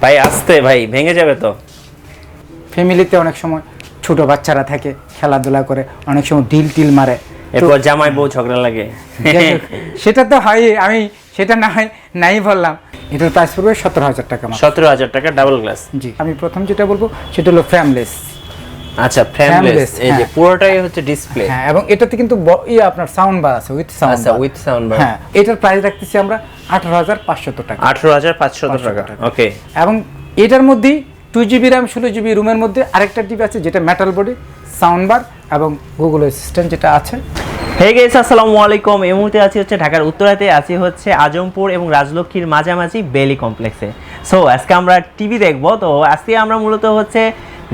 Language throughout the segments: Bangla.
ভাই আসতে ভাই ভেঙে যাবে তো। ফ্যামিলিতে অনেক সময় ছোট বাচ্চারা থাকে, খেলাধুলা করে, অনেক সময় ঢিল মারে, এরপর জামাই বউ ঝগড়া লাগে। যাই হোক, সেটা তো হয়, আমি সেটা নাই বললাম। এটার প্রাইস পড়বে 17,000 টাকা। 17,000 টাকা ডাবল গ্লাস। জি, আমি প্রথম যেটা বলবো সেটা হলো ফ্রেমলেস। আচ্ছা, ফ্রেমলেস। এই যে হ্যাঁ। পুরোটাই হচ্ছে ডিসপ্লে। হ্যাঁ, এবং এটাতে কিন্তু আপনার সাউন্ড বার আছে, উইথ সাউন্ড। আচ্ছা, উইথ সাউন্ড বার। হ্যাঁ, এটার প্রাইস রাখতেছি আমরা 18,500 টাকা। 18,500 টাকা। ওকে। এবং এটার মধ্যেই 2GB র্যাম 16GB রুমের মধ্যে আরেকটা টিভি আছে যেটা মেটাল বডি, সাউন্ড বার এবং গুগল অ্যাসিস্ট্যান্ট যেটা আছে। হে গাইস, আসসালামু আলাইকুম। এই মুহূর্তে আছি হচ্ছে ঢাকার উত্তরাতে, আছি হচ্ছে আজমপুর এবং রাজলক্ষ্মীর মাঝামাঝি বেলি কমপ্লেক্সে। সো আজকে আমরা টিভি দেখবো। তো আজকে আমরা মূলত হচ্ছে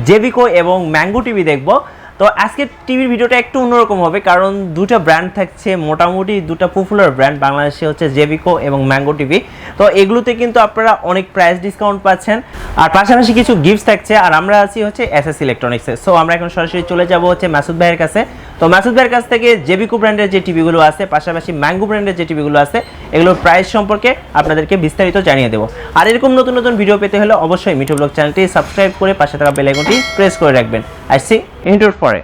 জেবিকো এবং ম্যাঙ্গো টিভি দেখবো। তো আজকে টিভির ভিডিওটা একটু অন্যরকম হবে, কারণ দুটো ব্র্যান্ড থাকছে, মোটামুটি দুটো পপুলার ব্র্যান্ড বাংলাদেশে হচ্ছে জেবিকো এবং ম্যাঙ্গো টিভি। তো এগুলোতে কিন্তু আপনারা অনেক প্রাইস ডিসকাউন্ট পাচ্ছেন, আর পাশাপাশি কিছু গিফটস থাকছে। আর আমরা আছি হচ্ছে এসএস ইলেকট্রনিক্সে। সো আমরা এখন সরাসরি চলে যাব হচ্ছে মাসুদ ভাইয়ের কাছে। তো মাসুদ ভাইয়ের কাছ থেকে জেবিকো ব্র্যান্ডের যে টিভিগুলো আছে, পাশাপাশি ম্যাঙ্গো ব্র্যান্ডের যে টিভিগুলো আছে, এগুলোর প্রাইস সম্পর্কে আপনাদেরকে বিস্তারিত জানিয়ে দেবো। আর এরকম নতুন নতুন ভিডিও পেতে হলে অবশ্যই মিঠু ব্লগ চ্যানেলটি সাবস্ক্রাইব করে পাশে থাকা বেল আইকনটি প্রেস করে রাখবেন। আসছি ইন্টার পরে।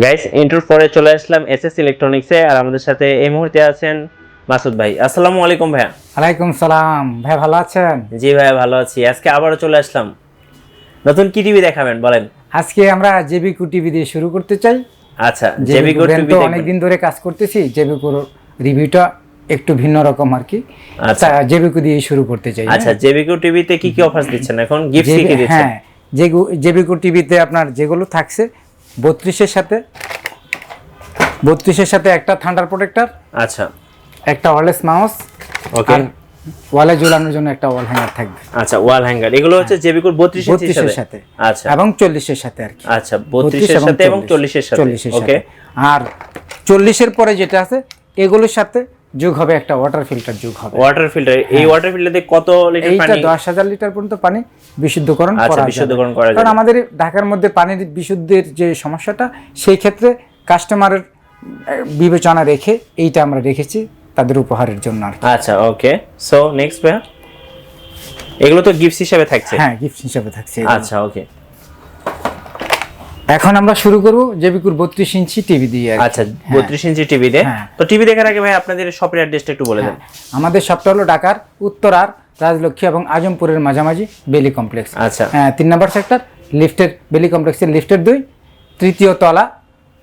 গাইস, ইন্টার পরে চলে আসলাম এসএস ইলেকট্রনিক্সে, আর আমাদের সাথে এই মুহূর্তে আছেন মাসুদ ভাই। আসসালামু আলাইকুম ভাইয়া। ওয়ালাইকুম সালাম ভাই, ভালো আছেন? জি ভাইয়া, ভালো আছি। আজকে আবারও চলে আসলাম। নতুন কি টিভি দেখাবেন বলেন? আজকে আমরা জেবিকো টিভি দিয়ে শুরু করতে চাই। আচ্ছা, জেবিকো টিভি তো দেখবেন। অনেকদিন ধরে কাজ করতেছি, জেবিকোর রিভিউটা একটু ভিন্ন রকম আর কি। আচ্ছা, জেবিকো দিয়ে শুরু করতে চাই। আচ্ছা, জেবিকো টিভিতে কি কি অফার দিচ্ছেন এখন? গিফট কি কি দিচ্ছেন? হ্যাঁ, জেবিকো টিভিতে আপনার যেগুলো থাকছে 32-এর সাথে একটা থান্ডার প্রোটেক্টর, আচ্ছা, একটা ওয়্যারলেস মাউস, ওকে, ওয়ালে ঝুলানোর জন্য একটা ওয়াল হ্যাঙ্গার থাকবে। আচ্ছা, ওয়াল হ্যাঙ্গার। এগুলো হচ্ছে জেবিকোর 32 এর সাথে। আচ্ছা, এবং 40-এর সাথে আর কি। আচ্ছা, 32 এর সাথে এবং 40 এর সাথে। ওকে। আর 40-এর পরে যেটা আছে এগুলোর সাথে যোগ হবে একটা ওয়াটার ফিল্টার যোগ হবে। Water filter. এই ওয়াটার ফিল্টারে কত লিটার পানি? এইটা 10,000 লিটার পর্যন্ত পানি বিশুদ্ধকরণ আচ্ছা, করা যাবে। বিশুদ্ধকরণ করা যাবে। কারণ আমাদের ঢাকার মধ্যে পানির বিশুদ্ধের যে সমস্যাটা, সেই ক্ষেত্রে কাস্টমারের বিবেচনা রেখে এইটা আমরা রেখেছি তাদের উপহারের জন্য আর কি। আচ্ছা, ওকে। সো নেক্সট ভাইয়া, এগুলো তো গিফট হিসেবে থাকছে। হ্যাঁ, গিফট হিসেবে থাকছে। আচ্ছা, ওকে। এখন আমরা শুরু করব জেবিকোর 32 ইঞ্চি টিভি দিয়ে আর কি। আচ্ছা, 32 ইঞ্চি টিভি দিয়ে। হ্যাঁ। তো টিভি দেখার আগে ভাই আপনাদের শপের অ্যাড্রেসটা একটু বলে দেন। আমাদের শপটা হলো ঢাকার উত্তরার রাজলক্ষ্মী এবং আজমপুরের মাঝামাঝি বেলি কমপ্লেক্স। আচ্ছা, 3 নম্বর সেক্টর, লিফটের বেলি কমপ্লেক্সের লিফটের 2, তৃতীয় তলা,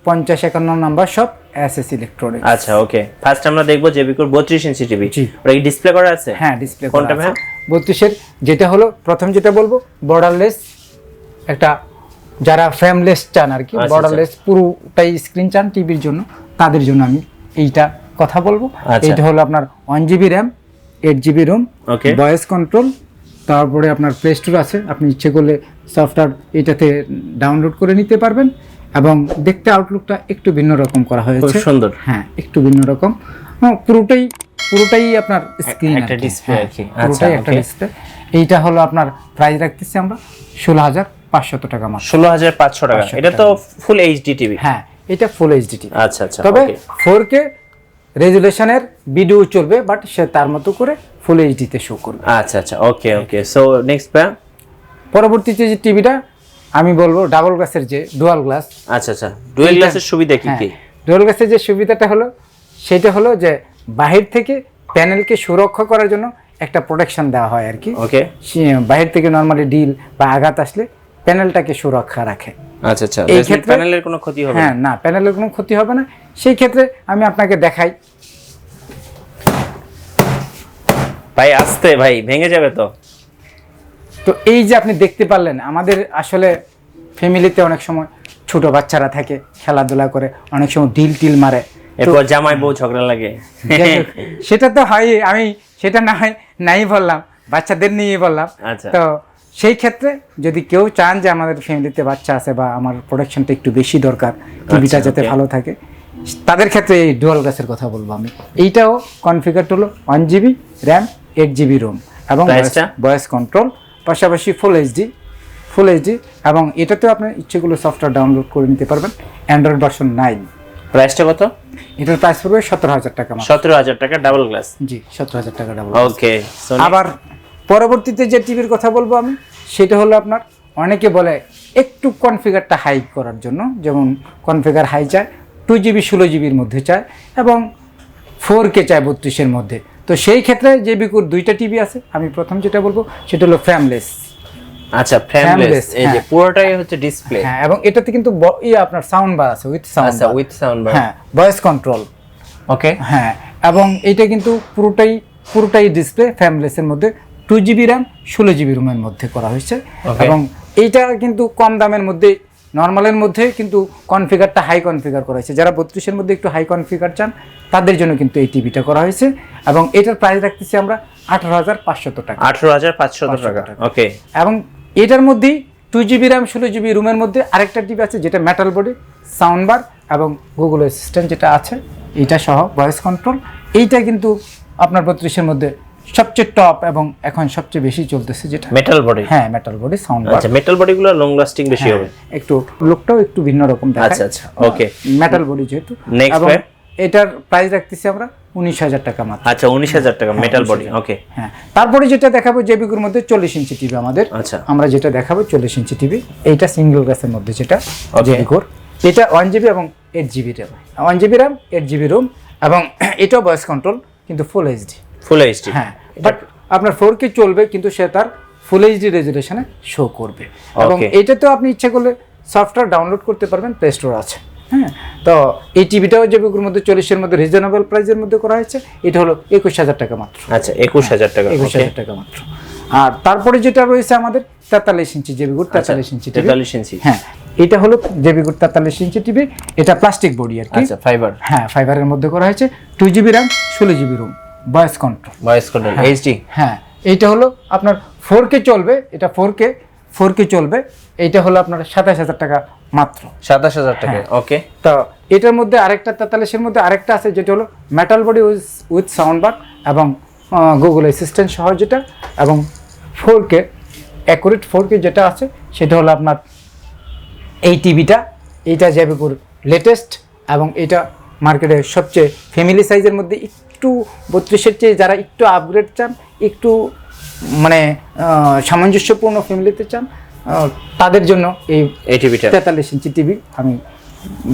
5051 নম্বর শপ, এসএস ইলেকট্রনিক্স। আচ্ছা, ওকে। ফার্স্ট আমরা দেখবো জেবিকোর 32 ইঞ্চি টিভি। জি। ওটা কি ডিসপ্লে করা আছে? হ্যাঁ, ডিসপ্লে কোনটা ভাই? 32-এর যেটা হলো, প্রথম যেটা বলবো বর্ডারলেস, একটা যারা ফ্রেমলেস চান আর কি, আচ্ছা, বর্ডারলেস পুরোটাই স্ক্রিন চান টিভির জন্য, তাদের জন্য আমি এইটা কথা বলবো। আচ্ছা। এইটা হলো আপনার 1GB র্যাম, 8GB রোম, ওকে। ভয়েস কন্ট্রোল, তারপরে আপনার প্লে স্টোর আছে, আপনি ইচ্ছে করলে সফটওয়্যার এটাতে ডাউনলোড করে নিতে পারবেন। এবং দেখতে আউটলুকটা একটু ভিন্ন রকম করা হয়েছে, খুব সুন্দর। হ্যাঁ, একটু ভিন্ন রকম। পুরোটাই আপনার স্ক্রিন, একটা ডিসপ্লে আর কি। আচ্ছা, পুরোটাই একটা ডিসপ্লে। এইটা হলো আপনার প্রাইস রাখতেছি আমরা 16,500 টাকা মাত্র। 16,500 টাকা। এটা তো ফুল এইচডি টিভি। হ্যাঁ, এটা ফুল এইচডি টিভি। আচ্ছা, আচ্ছা, তবে ওকে। 4K রেজুলেশনের ভিডিও চলবে, বাট সে তার মতো করে ফুল এইচডিতে শো করবে। আচ্ছা, আচ্ছা, ওকে, ওকে। সো নেক্সট ভাই, পরবর্তীতে যে টিভিটা আমি বলবো ডাবল গ্লাসের যে ডুয়াল গ্লাস। আচ্ছা, আচ্ছা, ডুয়াল গ্লাসের সুবিধা কি কি? ডুয়াল গ্লাসের যে সুবিধাটা হলো সেটা হলো যে বাহির থেকে প্যানেলকে সুরক্ষা করার জন্য একটা প্রোটেকশন দেওয়া হয় আর কি। ওকে। বাহির থেকে নরমালি ডিল বা আঘাত আসলে প্যানেলটাকে সুরক্ষা রাখে। আচ্ছা, আচ্ছা, এই এই ক্ষেত্রে প্যানেলের কোনো ক্ষতি হবে না? হ্যাঁ, না, প্যানেলের কোনো ক্ষতি হবে না। সেই ক্ষেত্রে আমি আপনাকে দেখাই। ভাই আসতে ভাই ভেঙে যাবে তো। তো এই যে আপনি দেখতে পারলেন, আমাদের আসলে ফ্যামিলিতে অনেক সময় ছোট বাচ্চারা থাকে, খেলাধুলা করে, অনেক সময় টিল মারে, এরপর জামাই বউ ঝগড়া লাগে। যাই হোক, সেটা তো হয়, আমি সেটা নাই বললাম, বাচ্চাদের নিয়ে বললাম। আচ্ছা। তো সেই ক্ষেত্রে যদি কেউ চান যে আমাদের ফ্যামিলিতে বাচ্চা আছে বা আমার প্রোডাকশনটা একটু বেশি দরকার, টিভিটা যাতে okay. ভালো থাকে, তাদের ক্ষেত্রে এই ডুয়াল গ্লাসের কথা বলবো আমি। এইটাও কনফিগার হলো 1 GB র্যাম, 8 GB রোম এবং Price-টা? ভয়েস কন্ট্রোল, পাশাপাশি ফুল এইচডি, এবং এটাতেও আপনার ইচ্ছেগুলো সফটওয়্যার ডাউনলোড করে নিতে পারবেন। Android version 9। প্রাইসটা কত? এটার প্রাইস পড়বে 17,000 টাকা মাত্র। 17,000 টাকা ডাবল গ্লাস। জি, 17,000 টাকা ডাবল। ওকে। আবার পরবর্তীতে যে টিভির কথা বলবো আমি, সেটা হলো আপনার, অনেকে বলে একটু কনফিগারটা হাই করার জন্য, যেমন কনফিগার হাই চায় 2 GB 16 GBর মধ্যে চায় এবং 4K চায় 32-এর মধ্যে। তো সেই ক্ষেত্রে যে বিকুর দুইটা টিভি আছে, আমি প্রথম যেটা বলবো সেটা হলো ফ্রেমলেস। আচ্ছা, ফ্রেমলেস, এই যে হ্যাঁ। পুরোটাই হচ্ছে ডিসপ্লে। হ্যাঁ, এবং এটাতে কিন্তু আপনার সাউন্ড বার আছে, উইথ সাউন্ড। আচ্ছা, উইথ সাউন্ড বার। হ্যাঁ, ভয়েস কন্ট্রোল। ওকে। হ্যাঁ, এবং এটা কিন্তু পুরোটাই ডিসপ্লে ফ্রেমলেসের মধ্যে, 2 GB র্যাম, 16 GB রোমের মধ্যে করা হয়েছে। Okay. এবং এইটা কিন্তু কম দামের মধ্যে, নর্মালের মধ্যে কিন্তু কনফিগারটা হাই কনফিগার করা হয়েছে। যারা 32-এর মধ্যে একটু হাই কনফিগার চান, তাদের জন্য কিন্তু এই টিভিটা করা হয়েছে। এবং এটার প্রাইস রাখতেছি আমরা 18,500 টাকা। 18,500 টাকা। ওকে। এবং এটার মধ্যেই 2 GB র্যাম, 16 GB রুমের মধ্যে আরেকটা টিভি আছে, যেটা মেটাল বডি, সাউন্ড বার এবং গুগল অ্যাসিস্ট্যান্ট যেটা আছে, এইটা সহ ভয়েস কন্ট্রোল। এইটা কিন্তু আপনার 32-এর মধ্যে সবচেয়ে টপ এবং এখন সবচেয়ে বেশি চলতেছে, যেটা মেটাল বডি। হ্যাঁ, মেটাল বডি, সাউন্ড বার। আচ্ছা, মেটাল বডিগুলো লং লাস্টিং বেশি হবে। একটু লুকটাও একটু ভিন্ন রকম দেখায়। আচ্ছা, ওকে। মেটাল বডি যেহেতু। Next এবং pair? এটার প্রাইস রাখতেছি আমরা 19,000 টাকা মাত্র। আচ্ছা, 19,000 টাকা মেটাল বডি। ওকে। হ্যাঁ, তারপরে যেটা দেখাবো জেবিকুর মধ্যে 40 ইঞ্চি টিভি আমাদের। আচ্ছা। আমরা যেটা দেখাবো 40 ইঞ্চি টিভি, এইটা সিঙ্গেল গ্লাসের মধ্যে, যেটা Okay. জেবিকুর। এটা 1 GB এবং 8 GB RAM, 1 GB RAM, 8 GB ROM, এবং এটাও ভয়েস কন্ট্রোল, কিন্তু ফুল এইচডি। Full HD. হ্যাঁ, বাট আপনার 4K চলবে, কিন্তু সে তার ফুল এইচডি রেজুলেশনে শো করবে। এবং Okay. এইটাতেও আপনি ইচ্ছা করলে সফটওয়্যার ডাউনলোড করতে পারবেন, প্লে স্টোর আছে। হ্যাঁ, তো এই টিভিটাও জেবিকুর মধ্যে 40-এর মধ্যে রিজনেবল প্রাইসের মধ্যে করা হয়েছে। এটা হলো 21,000 টাকা মাত্র। আচ্ছা, 21,000 টাকা। 21,000 টাকা মাত্র। আর তারপরে যেটা রয়েছে আমাদের 43 ইঞ্চি জেবিকুর, 43 ইঞ্চি টিভি। 43 ইঞ্চি। হ্যাঁ, এটা হলো জেবিকুর 43 ইঞ্চি টিভি। এটা প্লাস্টিক বডি আর কি। আচ্ছা, ফাইবার। হ্যাঁ, ফাইবারের মধ্যে করা হয়েছে, 2 GB RAM, 16 GB ROM, voice control. Voice control HD. হ্যাঁ, এইটা হলো আপনার 4K চলবে, এটা 4K চলবে। এইটা হলো আপনার 27,000 টাকা মাত্র। 27,000 টাকা। ওকে। তো এটার মধ্যে আরেকটা 43-এর মধ্যে আরেকটা আছে, যেটা হলো metal body with sound bar এবং গুগল অ্যাসিস্ট্যান্ট সহ যেটা, এবং 4K অ্যাকুরেট 4K যেটা আছে, সেটা হলো আপনার এই টিভিটা। এইটা জেবিকুর লেটেস্ট, এবং এটা মার্কেটে সবচেয়ে ফ্যামিলি সাইজের মধ্যে, একটু 32-এর চেয়ে যারা একটু আপগ্রেড চান, একটু মানে সামঞ্জস্যপূর্ণ ফ্যামিলিতে চান, তাদের জন্য এই টিভিটা 43 ইঞ্চি টিভি আমি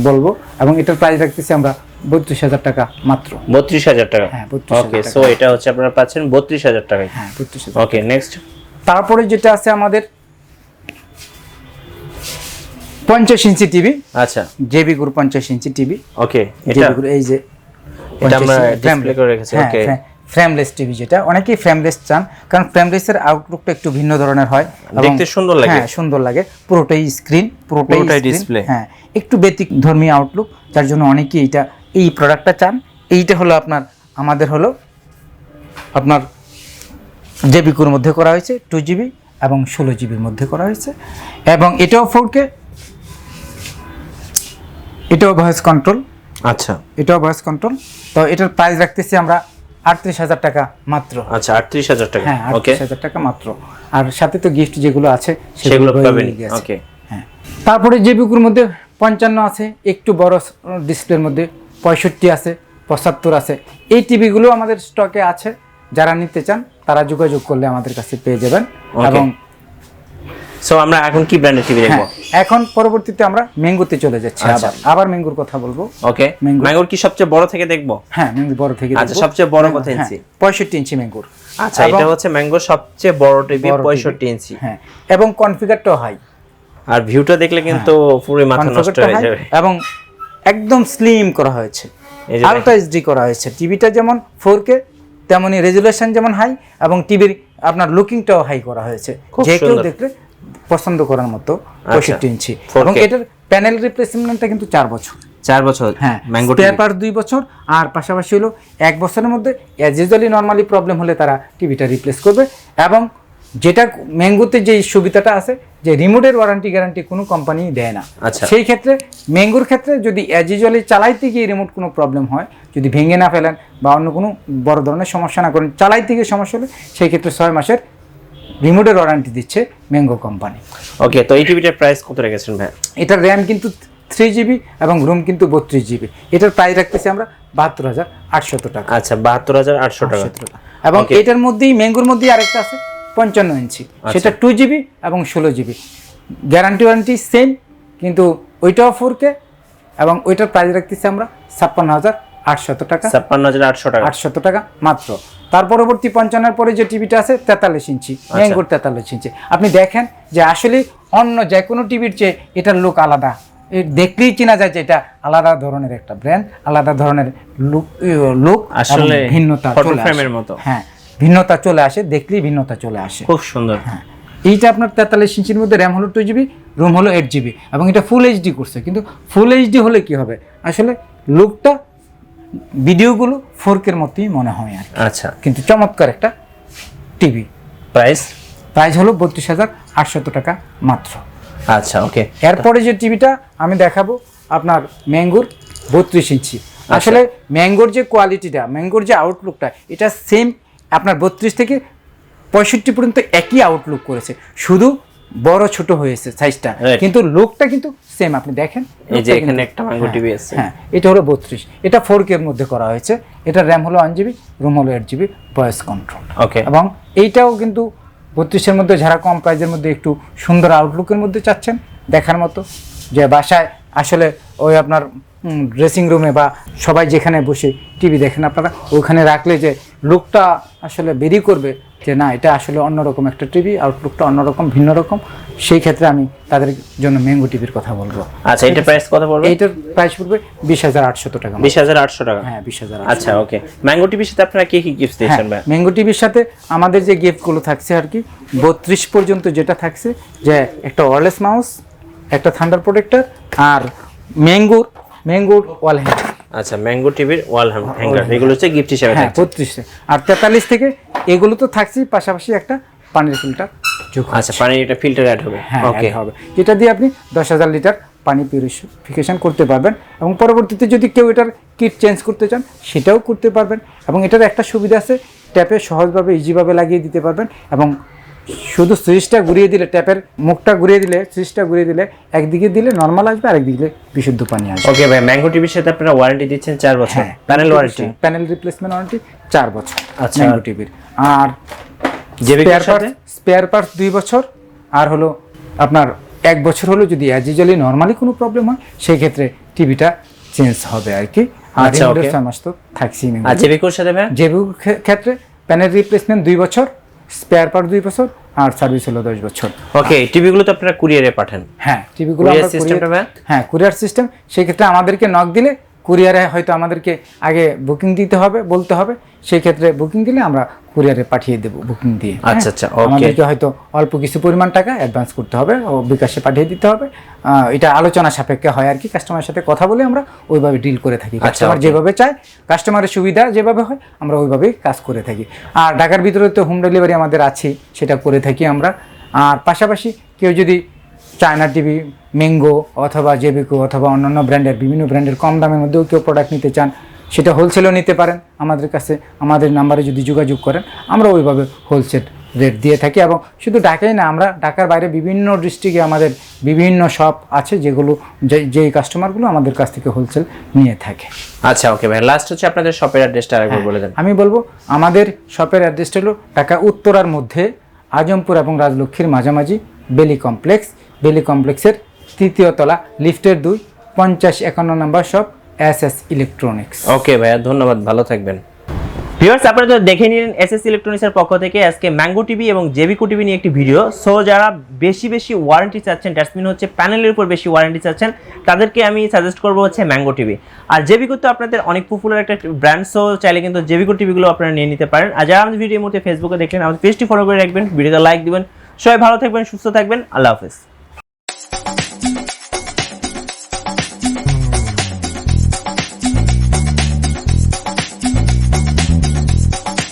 বলবো। এবং এটার প্রাইস রাখতেছি আমরা 32,000 টাকা মাত্র। 32,000 টাকা। হ্যাঁ, 32,000 ওকে। টাকা। সো এটা হচ্ছে আপনারা পাচ্ছেন 32,000 টাকায়। হ্যাঁ, 32,000। ওকে, নেক্সট। তারপরে যেটা আছে আমাদের 50 ইঞ্চি টিভি। আচ্ছা, জেবিকুর 50 ইঞ্চি টিভি। ওকে। এটা জেবিকুর এই যে এটা আমরা 50 ইঞ্চি ডিসপ্লে করে রেখেছি। হ্যাঁ, ওকে। ফ্রেমলেস টিভি, যেটা অনেকেই ফ্রেমলেস চান, কারণ ফ্রেমলেসের আউটলুকটা একটু ভিন্ন ধরনের হয় এবং দেখতে সুন্দর লাগে। হ্যাঁ, সুন্দর লাগে। পুরোটাই স্ক্রিন, পুরোটাই ডিসপ্লে। হ্যাঁ, একটু ব্যতিক্রমী আউটলুক, যার জন্য অনেকেই এই প্রোডাক্টটা চান। এইটা হলো আমাদের হলো আপনার জেবিকুর মধ্যে করা হয়েছে, 2 GB এবং 16 GBর মধ্যে করা হয়েছে, এবং এটাও 4K, এটাও ভয়েস কন্ট্রোল। আচ্ছা। এটাও ভয়েস কন্ট্রোল। তো এটার প্রাইস রাখতেছি আমরা 38,000 টাকা মাত্র। আচ্ছা, 38,000 টাকা। হ্যাঁ, ওকে। 38,000 টাকা মাত্র। আর সাথে তো গিফট যেগুলো আছে সেগুলো পাবেন। রয়েই গেছে। ওকে। হ্যাঁ, তারপরে জেবিকুর মধ্যে 55 আছে, একটু বড় ডিসপ্লের মধ্যে 65 আছে, 75 আছে। এই টিভিগুলো আমাদের স্টকে আছে, যারা নিতে চান তারা যোগাযোগ করলে আমাদের কাছে পেয়ে যাবেন। এবং সো আমরা এখন কি ব্র্যান্ডের টিভি দেখবো? এখন পরবর্তীতে আমরা ম্যাঙ্গোতে চলে যাচ্ছি। আচ্ছা। আবার ম্যাঙ্গোর কথা বলবো। ওকে। ম্যাঙ্গোর কি সবচেয়ে বড় থেকে দেখবো? হ্যাঁ, ম্যাঙ্গো বড় থেকে আচ্ছা, দেখবো। সবচেয়ে বড় কত ইঞ্চি? 65 ইঞ্চি ম্যাঙ্গোর। আচ্ছা, এটা হচ্ছে ম্যাঙ্গোর সবচেয়ে বড় টিভি, 65 ইঞ্চি। হ্যাঁ, এবং কনফিগারটাও হাই। আর ভিউটা দেখলে কিন্তু পুরো মাথা নষ্ট হয়ে যাবে। এবং একদম স্লিম করা হয়েছে, এই যে আলট্রা এইচডি করা হয়েছে। টিভিটা যেমন 4K, তেমনি রেজুলেশন যেমন হাই, এবং টিভির আপনার লুকিংটাও হাই করা হয়েছে, খুব যে কেউ সুন্দর। দেখলে পছন্দ করার মতো আচ্ছা, 65 ইঞ্চি 4K এবং এটার প্যানেল রিপ্লেসমেন্টটা কিন্তু 4 বছর। 4 বছর হ্যাঁ, ম্যাঙ্গো স্পেয়ার পার্ট 2 বছর, আর পাশাপাশি হলো 1 বছরের মধ্যে অ্যাজ ইউজুয়ালি নর্মালি প্রবলেম হলে তারা টিভিটা রিপ্লেস করবে। এবং যেটা ম্যাঙ্গোতে যে সুবিধাটা আছে যে রিমোটের ওয়ারেন্টি গ্যারান্টি কোনো কোম্পানি দেয় না। আচ্ছা। সেই ক্ষেত্রে ম্যাঙ্গোর ক্ষেত্রে যদি অ্যাজ ইউজুয়ালি চালাইতে গিয়ে রিমোট কোনো প্রবলেম হয়, যদি ভেঙে না ফেলেন বা অন্য কোনো বড় ধরনের সমস্যা না করেন, চালাইতে গিয়ে সমস্যা হলে সেই ক্ষেত্রে 6 মাসের রিমোটের ওয়ারেন্টি দিচ্ছে ম্যাঙ্গো কোম্পানি। ওকে, তো এই টিভিটার প্রাইস কত রেখেছেন ভাই? এটার র্যাম কিন্তু 3GB এবং রুম কিন্তু 32GB। এটার প্রাইস রাখতেছি আমরা 72,800 টাকা। আচ্ছা, 72,800 টাকা। এবং Okay. এটার মধ্যেই ম্যাঙ্গোর মধ্যেই আরেকটা আছে 55 ইঞ্চি, সেটা 2GB এবং 16GB। গ্যারান্টি ওয়ারেন্টি সেম, কিন্তু ওইটাও 4K এবং ওইটার প্রাইস রাখতেছি আমরা 56,800 টাকা। 56,800 টাকা। 800 টাকা মাত্র। তার পরবর্তী 55-এর পরে যে টিভিটা আছে 43 ইঞ্চি, ম্যাঙ্গোর 43 ইঞ্চি। আপনি দেখেন যে আসলে অন্য যে কোনো টিভির চেয়ে এটার লুক আলাদা, দেখলেই চেনা যায় যে এটা আলাদা ধরনের একটা ব্র্যান্ড, আলাদা ধরনের লুক আসলে ভিন্নতা ফটো চলে ফ্রেমের আসে। মতো। হ্যাঁ, ভিন্নতা চলে আসে, দেখলেই ভিন্নতা চলে আসে। খুব সুন্দর। হ্যাঁ, এইটা আপনার 43 ইঞ্চির মধ্যে র্যাম হলো 2GB, রুম হলো 8GB এবং এটা ফুল এইচডি করছে। কিন্তু ফুল এইচডি হলে কি হবে, আসলে লুকটা ভিডিওগুলো 4K-র মতোই মনে হয় আর কি। আচ্ছা, কিন্তু চমৎকার একটা টিভি। প্রাইস? প্রাইস হলো 32,800 টাকা মাত্র। আচ্ছা, ওকে। এরপরে যে টিভিটা আমি দেখাবো আপনার ম্যাঙ্গোর 32 ইঞ্চি। আসলে ম্যাঙ্গোর যে কোয়ালিটিটা, ম্যাঙ্গোর যে আউটলুকটা, এটা সেম আপনার 32 থেকে 65 পর্যন্ত একই আউটলুক করেছে, শুধু বড় ছোট হয়েছে সাইজটা, Right. কিন্তু লুকটা কিন্তু সেম। আপনি দেখেন এই যে লোকটা এখানে কিন্তু- একটা ম্যাঙ্গো টিভি আছে। হ্যাঁ, এটা হলো 32, এটা 4K-র মধ্যে করা হয়েছে। এটার র্যাম হলো 1GB, রুম হলো 8GB, ভয়েস কন্ট্রোল। ওকে। এবং এইটাও কিন্তু 32-এর মধ্যে, যারা কম প্রাইজের মধ্যে একটু সুন্দর আউটলুকের মধ্যে চাচ্ছেন, দেখার মতো, যে বাসায় আসলে ওই আপনার ড্রেসিং রুমে বা সবাই যেখানে বসে টিভি দেখেন আপনারা, ওইখানে রাখলে যে লুকটা আসলে বেরিয়ে করবে যে না এটা আসলে অন্যরকম একটা টিভি, আউটলুকটা অন্যরকম, ভিন্ন রকম, সেই ক্ষেত্রে আমি তাদের জন্য ম্যাঙ্গো টিভির কথা বলবো। আচ্ছা, এটা প্রাইস কত পড়বে? এইটার প্রাইস পড়বে 20,800 টাকা। 20,800 টাকা। হ্যাঁ, 20,000। আচ্ছা, ওকে। ম্যাঙ্গো টিভির সাথে আপনারা কি কি গিফট দিচ্ছেন ভাই? ম্যাঙ্গো টিভির সাথে আমাদের যে গিফটগুলো থাকছে আর কি, 32 পর্যন্ত যেটা থাকছে, যে একটা ওয়্যারলেস মাউস, একটা থান্ডার প্রোটেক্টর, আর ম্যাঙ্গোর ওয়াল হ্যাঙ্গার। আচ্ছা, ম্যাঙ্গো টিভির ওয়াল হ্যাঙ্গার, এগুলো হচ্ছে গিফট হিসেবে হ্যাঁ, থাকছে। 32 আর 43 থেকে এগুলো তো থাকছেই, পাশাপাশি একটা পানির ফিল্টার যোগ হবে। আচ্ছা, পানির একটা ফিল্টার অ্যাড হবে। হ্যাঁ, ওকে, add হবে, যেটা দিয়ে আপনি 10,000 লিটার পানি পিউরিফিকেশন করতে পারবেন। এবং পরবর্তীতে যদি কেউ এটার কিট চেঞ্জ করতে চান সেটাও করতে পারবেন। এবং এটার একটা সুবিধা আছে, ট্যাপে সহজভাবে ইজিভাবে লাগিয়ে দিতে পারবেন। এবং শুধু সুইচটা ঘুরিয়ে দিলে, ট্যাপের মুখটা ঘুরিয়ে দিলে, সুইচটা ঘুরিয়ে দিলে, একদিকে দিলে নর্মাল আসবে, আরেকদিকে দিলে বিশুদ্ধ পানি আসবে। ওকে ভাই, ম্যাঙ্গো টিভির সাথে আপনারা ওয়ারেন্টি দিচ্ছেন 4 বছর, panel warranty, panel replacement warranty 4 বছর আচ্ছা। ম্যাঙ্গো টিভির। আর জেবিকের সাথে স্পেয়ার পার্টস 2 বছর, আর হলো আপনার 1 বছর হলো যদি অ্যাজ ইউজুয়ালি নর্মালি কোনো প্রবলেম হয়, সেই ক্ষেত্রে টিভিটা চেঞ্জ হবে আর কি। আর আচ্ছা, রিমোটের okay. 6 মাস তো থাকছেই। আর জেবিকোর সাথে ভাই? জেবির ক্ষেত্রে প্যানেল রিপ্লেসমেন্ট 2 বছর, স্পেয়ার পার্ট 2 বছর, আর সার্ভিস হলো 10 বছর। ওকে, টিভিগুলো তো আপনারা কুরিয়ারে পাঠান? হ্যাঁ, টিভিগুলো Courier আমরা system টা ভাই? হ্যাঁ, কুরিয়ার সিস্টেম। সেই ক্ষেত্রে আমাদেরকে নক দিলে কুরিয়ারে হয়তো আমাদেরকে আগে বুকিং দিতে হবে, বলতে হবে, সেই ক্ষেত্রে বুকিং দিলে আমরা কুরিয়ারে পাঠিয়ে দেবো বুকিং দিয়ে। আচ্ছা, আচ্ছা, okay. আমাদেরকে হয়তো অল্প কিছু পরিমাণ টাকা অ্যাডভান্স করতে হবে ও বিকাশে পাঠিয়ে দিতে হবে। এটা আলোচনা সাপেক্ষে হয় আর কি, কাস্টমারের সাথে কথা বলে আমরা ওইভাবে ডিল করে থাকি। Customer okay. যেভাবে চায়, কাস্টমারের সুবিধা যেভাবে হয়, আমরা ওইভাবেই কাজ করে থাকি। আর ঢাকার ভিতরে তো হোম ডেলিভারি আমাদের আছে, সেটা করে থাকি আমরা। আর পাশাপাশি কেউ যদি চায়না টিভি, ম্যাঙ্গো অথবা জেবিকো অথবা অন্যান্য ব্র্যান্ডের, বিভিন্ন ব্র্যান্ডের কম দামের মধ্যেও কেউ প্রোডাক্ট নিতে চান, সেটা হোলসেলও নিতে পারেন আমাদের কাছে। আমাদের নাম্বারে যদি যোগাযোগ করেন, আমরা ওইভাবে হোলসেল রেট দিয়ে থাকি। এবং শুধু ঢাকায় না, আমরা ঢাকার বাইরে বিভিন্ন ডিস্ট্রিক্টে আমাদের বিভিন্ন শপ আছে, যেগুলো যেই কাস্টমারগুলো আমাদের কাছ থেকে হোলসেল নিয়ে থাকে। আচ্ছা, ওকে ভাই, লাস্ট হচ্ছে আপনাদের শপের অ্যাড্রেসটা আরেকবার বলে দেন। আমি বলবো আমাদের শপের অ্যাড্রেসটা হলো ঢাকা উত্তরার মধ্যে আজমপুর এবং রাজলক্ষ্মীর মাঝামাঝি বেলি কমপ্লেক্সের 3য় তলা, লিফটের 2, 5051 নম্বর শপ, SS ইলেকট্রনিক্স। ওকে ভাইয়া, ধন্যবাদ, ভালো থাকবেন। ভিউয়ার্স আপনারা তো দেখে নিলেন এসএস ইলেকট্রনিক্সের পক্ষ থেকে আজকে ম্যাঙ্গো টিভি এবং জেবিকো টিভি নিয়ে একটি ভিডিও। সো যারা বেশি ওয়ারেন্টি চাচ্ছেন, দ্যাটস মিন হচ্ছে প্যানেলের উপর বেশি ওয়ারেন্টি চাচ্ছেন, তাদেরকে আমি সাজেস্ট করবো হচ্ছে ম্যাঙ্গো টিভি। আর জেবিকো তো আপনাদের অনেক পপুলার একটা ব্র্যান্ড, সো চাইলে কিন্তু জেবিকো টিভিগুলো আপনারা নিয়ে নিতে পারেন। আর যারা আমাদের ভিডিওর মধ্যে ফেসবুকে দেখলেন, আমাদের পেজটি ফলো করে রাখবেন, ভিডিওতে লাইক দিবেন। সবাই ভালো থাকবেন, সুস্থ থাকবেন, আল্লাহ হাফেজ।